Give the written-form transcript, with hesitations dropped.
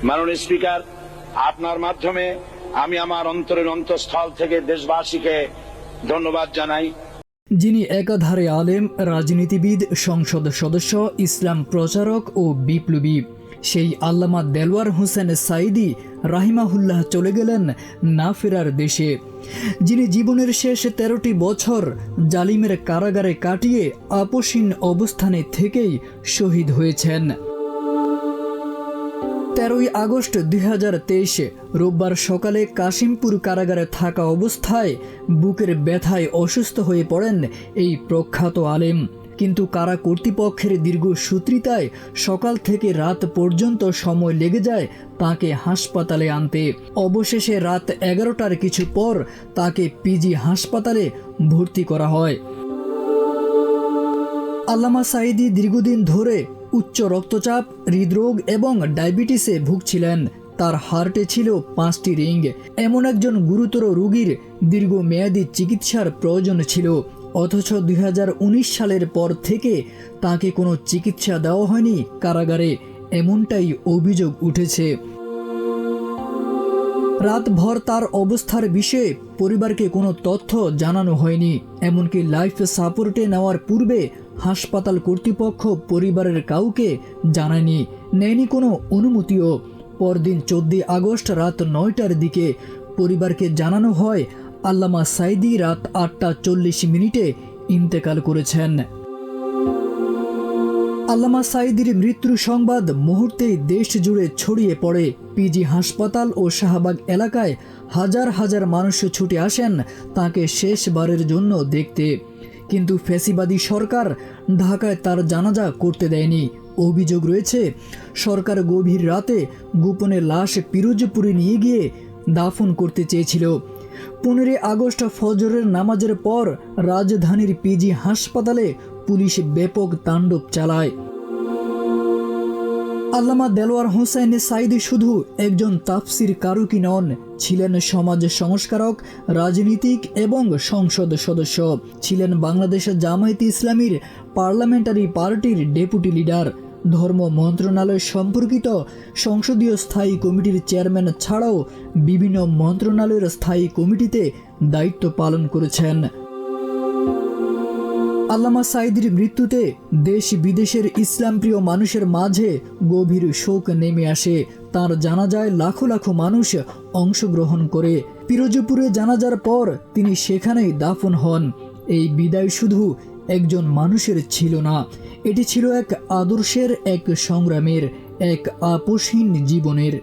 মাননীয় স্পিকার, আপনার মাধ্যমে আমি আমার অন্তরের অন্তঃস্থল থেকে দেশবাসীকে ধন্যবাদ জানাই। যিনি একাধারে আলেম, রাজনীতিবিদ, সংসদ সদস্য, ইসলাম প্রচারক ও বিপ্লবী, সেই আল্লামা দেলওয়ার হোসেন সাঈদী রাহিমাহুল্লাহ চলে গেলেন না ফেরার দেশে। যিনি জীবনের শেষ 13টি বছর জালিমের কারাগারে কাটিয়ে আপোষহীন অবস্থানে থেকেই শহীদ হয়েছেন। 13ই আগস্ট 2023 রোববার সকালে কাশিমপুর কারাগারে থাকা অবস্থায় বুকের ব্যথায় অসুস্থ হয়ে পড়েন এই প্রখ্যাত আলেম। কিন্তু কারা কর্তৃপক্ষের দীর্ঘ সূত্রিতায় সকাল থেকে রাত পর্যন্ত সময় লেগে যায় তাকে হাসপাতালে আনতে। অবশেষে রাত 11টার কিছু পর তাকে পিজি হাসপাতালে ভর্তি করা হয়। আল্লামা সাঈদী দীর্ঘদিন ধরে উচ্চ রক্তচাপ, হৃদরোগ এবং ডায়াবেটিসে ভুগছিলেন। তার হার্টে ছিল 5টি রিং। এমন একজন গুরুতর রোগীর দীর্ঘমেয়াদী চিকিৎসার প্রয়োজন ছিল, অথচ 2019 সালের পর থেকে তাকে কোনো চিকিৎসা দেওয়া হয়নি কারাগারে, এমনটাই অভিযোগ উঠেছে। রাতভর তার অবস্থার বিষয়ে পরিবারকে কোনো তথ্য জানানো হয়নি। এমনকি লাইফ সাপোর্টে নেওয়ার পূর্বে হাসপাতাল কর্তৃপক্ষ পরিবারের কাউকে জানায়নি, নেয়নি কোনো অনুমতিও। পরদিন 14 আগস্ট রাত 9টার দিকে পরিবারকে জানানো হয় আল্লামা সাঈদী রাত 8টা 40 ইন্তেকাল করেছেন। আল্লামা সাঈদীর মৃত্যুর সংবাদ মুহূর্তেই দেশ জুড়ে ছড়িয়ে পড়ে। পিজি হাসপাতাল ও শাহবাগ এলাকায় হাজার হাজার মানুষ ছুটে আসেন তাকে শেষবারের জন্য দেখতে। কিন্তু ফ্যাসিবাদী সরকার ঢাকায় তার জানাজা করতে দেয়নি। অভিযোগ রয়েছে, সরকার গভীর রাতে গোপনে লাশ পিরোজপুরে নিয়ে গিয়ে দাফন করতে চেয়েছিল। 15 আগস্ট ফজরের নামাজের পর রাজধানীর পিজি হাসপাতালে পুলিশ ব্যাপক তাণ্ডব চালায়। আল্লামা দেলওয়ার হোসেন সাঈদী শুধু একজন তাফসির কারকই নন, ছিলেন সমাজ সংস্কারক, রাজনীতিক এবং সংসদ সদস্য। ছিলেন বাংলাদেশ জামায়াতে ইসলামীর পার্লামেন্টারি পার্টির ডেপুটি লিডার। ধর্ম মন্ত্রণালয় সম্পর্কিত সংসদীয় স্থায়ী কমিটির চেয়ারম্যান ছাড়াও বিভিন্ন মন্ত্রণালয়ের স্থায়ী কমিটিতে দায়িত্ব পালন করেছেন। আল্লামা সাঈদীর মৃত্যুতে দেশ বিদেশের ইসলামপ্রিয় মানুষের মাঝে গভীর শোক নেমে আসে। তার জানাজায় লাখো লাখো মানুষ অংশগ্রহণ করে। পিরোজপুরে জানাজার পর তিনি সেখানেই দাফন হন। এই বিদায় শুধু একজন মানুষের ছিল না, এটি ছিল এক আদর্শের, এক সংগ্রামের, এক আপোষহীন জীবনের।